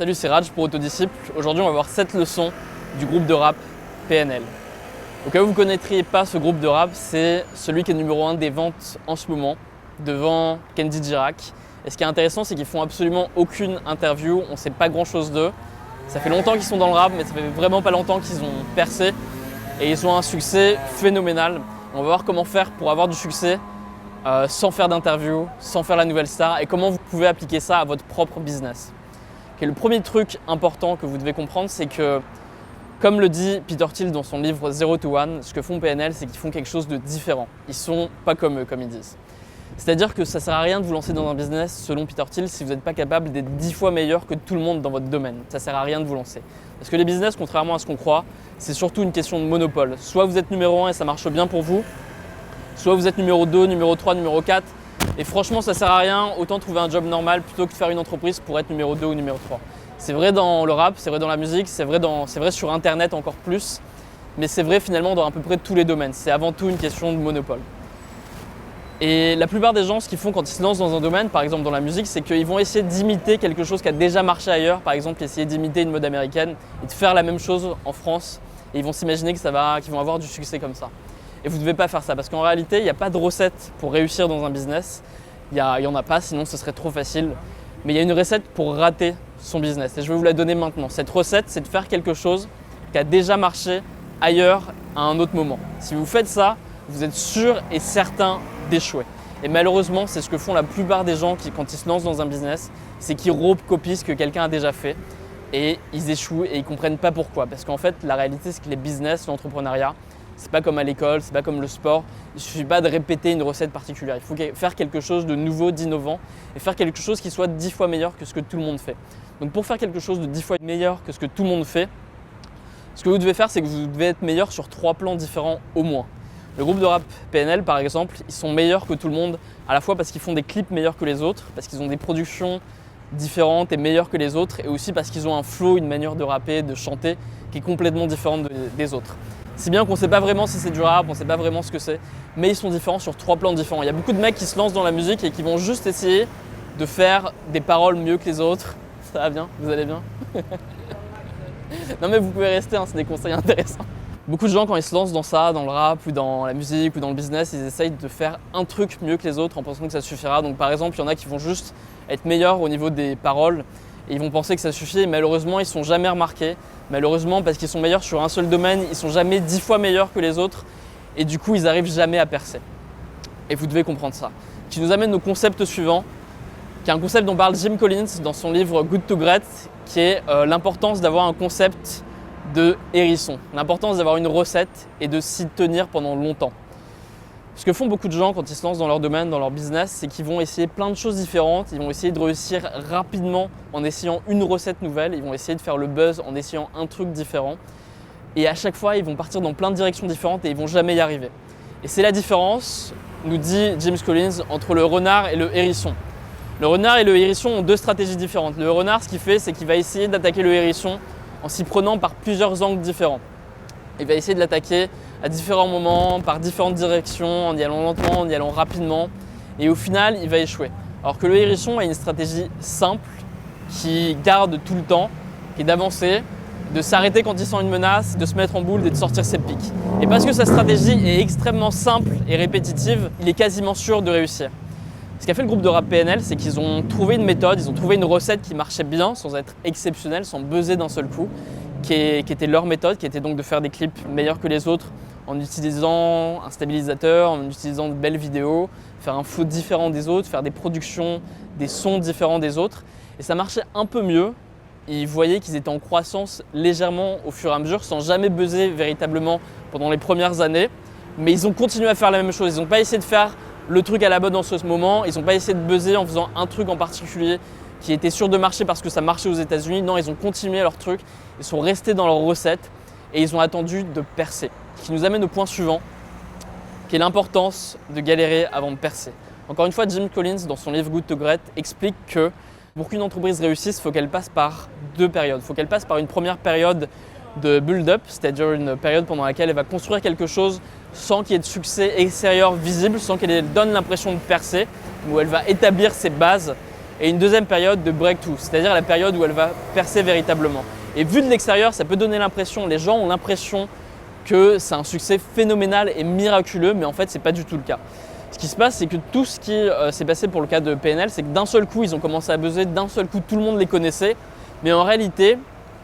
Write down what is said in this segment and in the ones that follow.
Salut, c'est Raj pour Autodisciple. Aujourd'hui, on va voir 7 leçons du groupe de rap PNL. Au cas où vous ne connaîtriez pas ce groupe de rap, c'est celui qui est numéro 1 des ventes en ce moment, devant Kenji Girac. Et ce qui est intéressant, c'est qu'ils font absolument aucune interview, on ne sait pas grand chose d'eux. Ça fait longtemps qu'ils sont dans le rap, mais ça fait vraiment pas longtemps qu'ils ont percé. Et ils ont un succès phénoménal. On va voir comment faire pour avoir du succès sans faire d'interview, sans faire la nouvelle star, et comment vous pouvez appliquer ça à votre propre business. Et le premier truc important que vous devez comprendre, c'est que, comme le dit Peter Thiel dans son livre Zero to One, ce que font PNL, c'est qu'ils font quelque chose de différent. Ils sont pas comme eux, comme ils disent. C'est-à-dire que ça ne sert à rien de vous lancer dans un business, selon Peter Thiel, si vous n'êtes pas capable d'être 10 fois meilleur que tout le monde dans votre domaine. Ça ne sert à rien de vous lancer. Parce que les business, contrairement à ce qu'on croit, c'est surtout une question de monopole. Soit vous êtes numéro 1 et ça marche bien pour vous, soit vous êtes numéro 2, numéro 3, numéro 4. Et franchement, ça ne sert à rien, autant trouver un job normal plutôt que de faire une entreprise pour être numéro 2 ou numéro 3. C'est vrai dans le rap, c'est vrai dans la musique, c'est vrai sur Internet encore plus, mais c'est vrai finalement dans à peu près tous les domaines. C'est avant tout une question de monopole. Et la plupart des gens, ce qu'ils font quand ils se lancent dans un domaine, par exemple dans la musique, c'est qu'ils vont essayer d'imiter quelque chose qui a déjà marché ailleurs, par exemple essayer d'imiter une mode américaine et de faire la même chose en France, et ils vont s'imaginer qu'ils vont avoir du succès comme ça. Et vous ne devez pas faire ça, parce qu'en réalité, il n'y a pas de recette pour réussir dans un business. Il n'y en a pas, sinon ce serait trop facile. Mais il y a une recette pour rater son business, et je vais vous la donner maintenant. Cette recette, c'est de faire quelque chose qui a déjà marché ailleurs à un autre moment. Si vous faites ça, vous êtes sûr et certain d'échouer. Et malheureusement, c'est ce que font la plupart des gens quand ils se lancent dans un business, c'est qu'ils recopient ce que quelqu'un a déjà fait et ils échouent et ils ne comprennent pas pourquoi. Parce qu'en fait, la réalité, c'est que les business, l'entrepreneuriat, c'est pas comme à l'école, c'est pas comme le sport. Il ne suffit pas de répéter une recette particulière. Il faut faire quelque chose de nouveau, d'innovant et faire quelque chose qui soit 10 fois meilleur que ce que tout le monde fait. Donc pour faire quelque chose de 10 fois meilleur que ce que tout le monde fait, ce que vous devez faire, c'est que vous devez être meilleur sur 3 plans différents au moins. Le groupe de rap PNL, par exemple, ils sont meilleurs que tout le monde, à la fois parce qu'ils font des clips meilleurs que les autres, parce qu'ils ont des productions différentes et meilleures que les autres, et aussi parce qu'ils ont un flow, une manière de rapper, de chanter, qui est complètement différente des autres. Si bien qu'on ne sait pas vraiment si c'est du rap, on ne sait pas vraiment ce que c'est, mais ils sont différents sur 3 plans différents. Il y a beaucoup de mecs qui se lancent dans la musique et qui vont juste essayer de faire des paroles mieux que les autres. Ça va bien? Vous allez bien? Non mais vous pouvez rester, c'est des conseils intéressants. Beaucoup de gens, quand ils se lancent dans ça, dans le rap ou dans la musique ou dans le business, ils essayent de faire un truc mieux que les autres en pensant que ça suffira. Donc par exemple, il y en a qui vont juste être meilleurs au niveau des paroles et ils vont penser que ça suffit, et malheureusement, ils ne sont jamais remarqués. Malheureusement, parce qu'ils sont meilleurs sur un seul domaine, ils ne sont jamais 10 fois meilleurs que les autres et du coup, ils n'arrivent jamais à percer. Et vous devez comprendre ça. Ce qui nous amène au concept suivant, qui est un concept dont parle Jim Collins dans son livre Good to Great, qui est l'importance d'avoir un concept de hérisson, l'importance d'avoir une recette et de s'y tenir pendant longtemps. Ce que font beaucoup de gens quand ils se lancent dans leur domaine, dans leur business, c'est qu'ils vont essayer plein de choses différentes, ils vont essayer de réussir rapidement en essayant une recette nouvelle, ils vont essayer de faire le buzz en essayant un truc différent, et à chaque fois ils vont partir dans plein de directions différentes et ils vont jamais y arriver. Et c'est la différence, nous dit James Collins, entre le renard et le hérisson. Le renard et le hérisson ont 2 stratégies différentes. Le renard, ce qu'il fait, c'est qu'il va essayer d'attaquer le hérisson en s'y prenant par plusieurs angles différents. Il va essayer de l'attaquer à différents moments, par différentes directions, en y allant lentement, en y allant rapidement, et au final, il va échouer. Alors que le hérisson a une stratégie simple, qui garde tout le temps, qui est d'avancer, de s'arrêter quand il sent une menace, de se mettre en boule et de sortir ses pics. Et parce que sa stratégie est extrêmement simple et répétitive, il est quasiment sûr de réussir. Ce qu'a fait le groupe de rap PNL, c'est qu'ils ont trouvé une méthode, ils ont trouvé une recette qui marchait bien, sans être exceptionnelle, sans buzzer d'un seul coup, qui était leur méthode, qui était donc de faire des clips meilleurs que les autres en utilisant un stabilisateur, en utilisant de belles vidéos, faire un flow différent des autres, faire des productions, des sons différents des autres. Et ça marchait un peu mieux. Ils voyaient qu'ils étaient en croissance légèrement au fur et à mesure, sans jamais buzzer véritablement pendant les premières années. Mais ils ont continué à faire la même chose. Ils n'ont pas essayé de faire le truc à la mode en ce moment. Ils n'ont pas essayé de buzzer en faisant un truc en particulier qui était sûr de marcher parce que ça marchait aux États-Unis. Non, ils ont continué leur truc. Ils sont restés dans leur recette et ils ont attendu de percer. Ce qui nous amène au point suivant, qui est l'importance de galérer avant de percer. Encore une fois, Jim Collins, dans son livre Good to Great, explique que pour qu'une entreprise réussisse, il faut qu'elle passe par 2 périodes. Il faut qu'elle passe par une première période de build-up, c'est-à-dire une période pendant laquelle elle va construire quelque chose sans qu'il y ait de succès extérieur visible, sans qu'elle donne l'impression de percer, où elle va établir ses bases et une deuxième période de breakthrough, c'est-à-dire la période où elle va percer véritablement. Et vu de l'extérieur, ça peut donner l'impression, les gens ont l'impression que c'est un succès phénoménal et miraculeux, mais en fait, c'est pas du tout le cas. Ce qui se passe, c'est que tout ce qui s'est passé pour le cas de PNL, c'est que d'un seul coup, ils ont commencé à buzzer, d'un seul coup, tout le monde les connaissait, mais en réalité,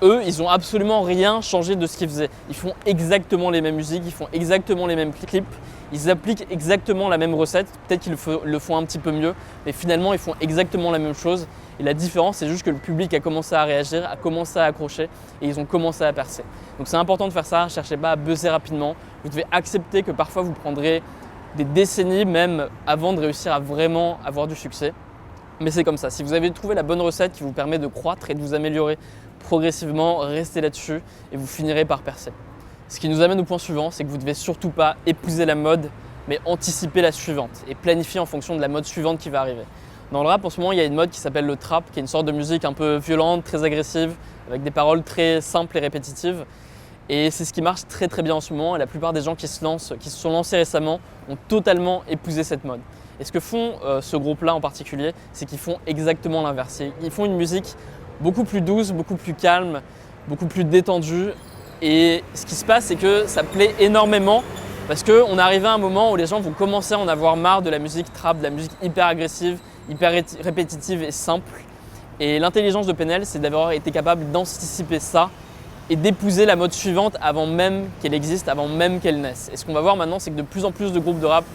eux, ils n'ont absolument rien changé de ce qu'ils faisaient. Ils font exactement les mêmes musiques, ils font exactement les mêmes clips, ils appliquent exactement la même recette. Peut-être qu'ils le font un petit peu mieux, mais finalement, ils font exactement la même chose. Et la différence, c'est juste que le public a commencé à réagir, a commencé à accrocher et ils ont commencé à percer. Donc c'est important de faire ça, cherchez pas à buzzer rapidement. Vous devez accepter que parfois vous prendrez des décennies même avant de réussir à vraiment avoir du succès. Mais c'est comme ça. Si vous avez trouvé la bonne recette qui vous permet de croître et de vous améliorer progressivement, restez là-dessus et vous finirez par percer. Ce qui nous amène au point suivant, c'est que vous ne devez surtout pas épouser la mode, mais anticiper la suivante et planifier en fonction de la mode suivante qui va arriver. Dans le rap, en ce moment, il y a une mode qui s'appelle le trap, qui est une sorte de musique un peu violente, très agressive, avec des paroles très simples et répétitives. Et c'est ce qui marche très très bien en ce moment. Et la plupart des gens qui se sont lancés récemment, ont totalement épousé cette mode. Et ce que font ce groupe-là en particulier, c'est qu'ils font exactement l'inverse. Ils font une musique beaucoup plus douce, beaucoup plus calme, beaucoup plus détendue. Et ce qui se passe, c'est que ça plaît énormément parce qu'on est arrivé à un moment où les gens vont commencer à en avoir marre de la musique trap, de la musique hyper agressive, hyper répétitive et simple. Et l'intelligence de PNL, c'est d'avoir été capable d'anticiper ça et d'épouser la mode suivante avant même qu'elle existe, avant même qu'elle naisse. Et ce qu'on va voir maintenant, c'est que de plus en plus de groupes de rap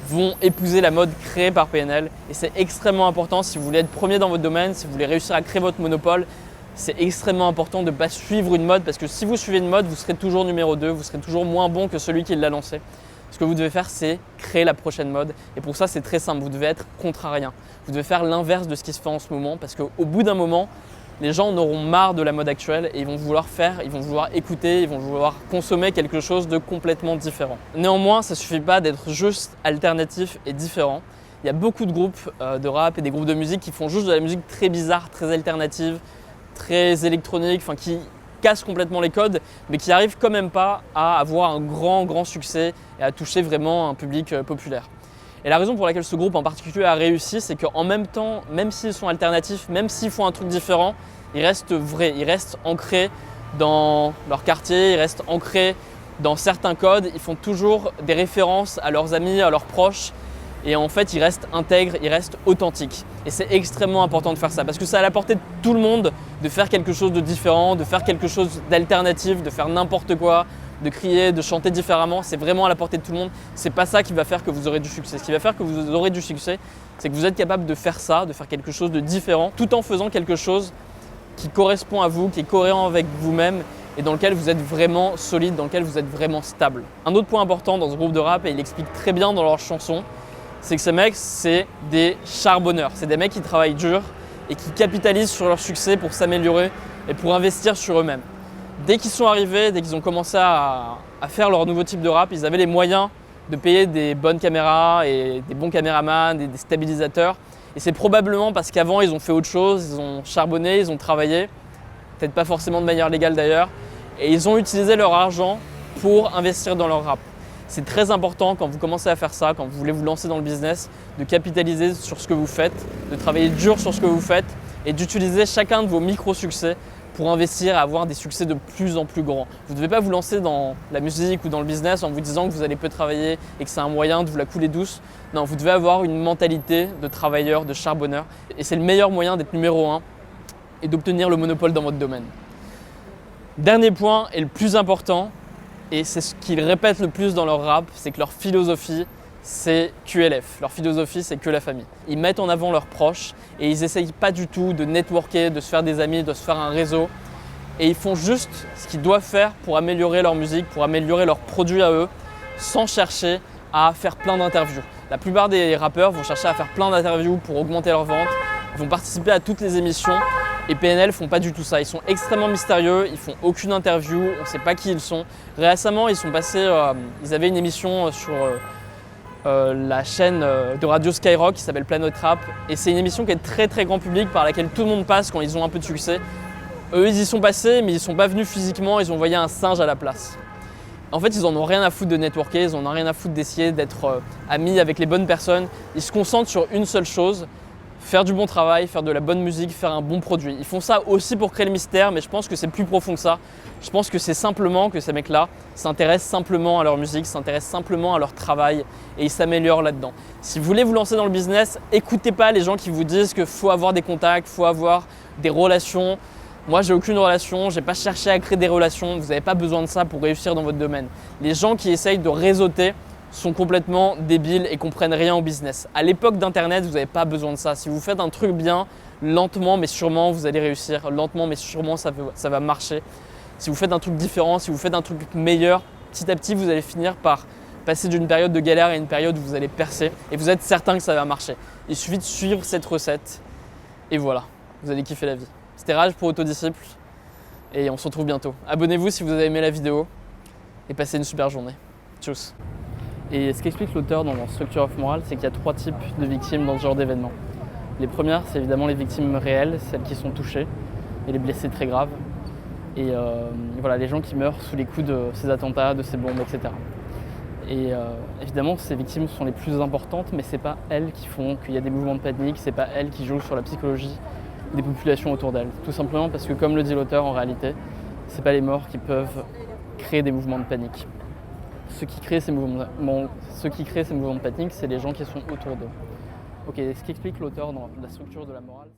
vont épouser la mode créée par PNL. Et c'est extrêmement important si vous voulez être premier dans votre domaine, si vous voulez réussir à créer votre monopole. C'est extrêmement important de ne pas suivre une mode parce que si vous suivez une mode, vous serez toujours numéro 2, vous serez toujours moins bon que celui qui l'a lancé. Ce que vous devez faire, c'est créer la prochaine mode. Et pour ça, c'est très simple, vous devez être contrariant. Vous devez faire l'inverse de ce qui se fait en ce moment parce qu'au bout d'un moment, les gens en auront marre de la mode actuelle et ils vont vouloir écouter, ils vont vouloir consommer quelque chose de complètement différent. Néanmoins, ça ne suffit pas d'être juste alternatif et différent. Il y a beaucoup de groupes de rap et des groupes de musique qui font juste de la musique très bizarre, très alternative, très électronique, qui cassent complètement les codes, mais qui n'arrivent quand même pas à avoir un grand succès et à toucher vraiment un public populaire. Et la raison pour laquelle ce groupe en particulier a réussi, c'est qu'en même temps, même s'ils sont alternatifs, même s'ils font un truc différent, ils restent vrais, ils restent ancrés dans leur quartier, ils restent ancrés dans certains codes, ils font toujours des références à leurs amis, à leurs proches, et en fait ils restent intègres, ils restent authentiques. Et c'est extrêmement important de faire ça, parce que c'est à la portée de tout le monde de faire quelque chose de différent, de faire quelque chose d'alternatif, de faire n'importe quoi, de crier, de chanter différemment, c'est vraiment à la portée de tout le monde. C'est pas ça qui va faire que vous aurez du succès. Ce qui va faire que vous aurez du succès, c'est que vous êtes capable de faire ça, de faire quelque chose de différent, tout en faisant quelque chose qui correspond à vous, qui est cohérent avec vous-même et dans lequel vous êtes vraiment solide, dans lequel vous êtes vraiment stable. Un autre point important dans ce groupe de rap, et il explique très bien dans leurs chansons, c'est que ces mecs, c'est des charbonneurs. C'est des mecs qui travaillent dur et qui capitalisent sur leur succès pour s'améliorer et pour investir sur eux-mêmes. Dès qu'ils sont arrivés, dès qu'ils ont commencé à faire leur nouveau type de rap, ils avaient les moyens de payer des bonnes caméras et des bons caméramans, des stabilisateurs. Et c'est probablement parce qu'avant, ils ont fait autre chose, ils ont charbonné, ils ont travaillé, peut-être pas forcément de manière légale d'ailleurs, et ils ont utilisé leur argent pour investir dans leur rap. C'est très important quand vous commencez à faire ça, quand vous voulez vous lancer dans le business, de capitaliser sur ce que vous faites, de travailler dur sur ce que vous faites et d'utiliser chacun de vos micro-succès pour investir et avoir des succès de plus en plus grands. Vous ne devez pas vous lancer dans la musique ou dans le business en vous disant que vous allez peu travailler et que c'est un moyen de vous la couler douce. Non, vous devez avoir une mentalité de travailleur, de charbonneur. Et c'est le meilleur moyen d'être numéro 1 et d'obtenir le monopole dans votre domaine. Dernier point et le plus important, et c'est ce qu'ils répètent le plus dans leur rap, c'est que leur philosophie, c'est QLF. Leur philosophie, c'est que la famille. Ils mettent en avant leurs proches et ils n'essayent pas du tout de networker, de se faire des amis, de se faire un réseau. Et ils font juste ce qu'ils doivent faire pour améliorer leur musique, pour améliorer leurs produits à eux, sans chercher à faire plein d'interviews. La plupart des rappeurs vont chercher à faire plein d'interviews pour augmenter leurs ventes. Ils vont participer à toutes les émissions. Et PNL font pas du tout ça. Ils sont extrêmement mystérieux, ils font aucune interview, on ne sait pas qui ils sont. Récemment, ils avaient une émission sur la chaîne de radio Skyrock qui s'appelle Planet Rap. Et c'est une émission qui est très très grand public, par laquelle tout le monde passe quand ils ont un peu de succès. Eux, ils y sont passés, mais ils ne sont pas venus physiquement, ils ont envoyé un singe à la place. En fait, ils en ont rien à foutre de networker, ils en ont rien à foutre d'essayer d'être amis avec les bonnes personnes. Ils se concentrent sur une seule chose, faire du bon travail, faire de la bonne musique, faire un bon produit. Ils font ça aussi pour créer le mystère, mais je pense que c'est plus profond que ça. Je pense que c'est simplement que ces mecs-là s'intéressent simplement à leur musique, s'intéressent simplement à leur travail et ils s'améliorent là-dedans. Si vous voulez vous lancer dans le business, écoutez pas les gens qui vous disent qu'il faut avoir des contacts, il faut avoir des relations. Moi, j'ai aucune relation, j'ai pas cherché à créer des relations, vous n'avez pas besoin de ça pour réussir dans votre domaine. Les gens qui essayent de réseauter sont complètement débiles et comprennent rien au business. À l'époque d'Internet, vous n'avez pas besoin de ça. Si vous faites un truc bien, lentement mais sûrement, vous allez réussir. Lentement mais sûrement, ça va marcher. Si vous faites un truc différent, si vous faites un truc meilleur, petit à petit, vous allez finir par passer d'une période de galère à une période où vous allez percer et vous êtes certain que ça va marcher. Il suffit de suivre cette recette et voilà, vous allez kiffer la vie. C'était Raj pour Autodisciple et on se retrouve bientôt. Abonnez-vous si vous avez aimé la vidéo et passez une super journée. Tchuss. Et ce qu'explique l'auteur dans Structure of Moral, c'est qu'il y a 3 types de victimes dans ce genre d'événements. Les premières, c'est évidemment les victimes réelles, celles qui sont touchées et les blessés très graves. Et voilà, les gens qui meurent sous les coups de ces attentats, de ces bombes, etc. Et évidemment, ces victimes sont les plus importantes, mais c'est pas elles qui font qu'il y a des mouvements de panique, c'est pas elles qui jouent sur la psychologie des populations autour d'elles. Tout simplement parce que, comme le dit l'auteur, en réalité, c'est pas les morts qui peuvent créer des mouvements de panique. Ce qui crée ces mouvements de panique, c'est les gens qui sont autour d'eux. Ok, ce qu'explique l'auteur dans la structure de la morale.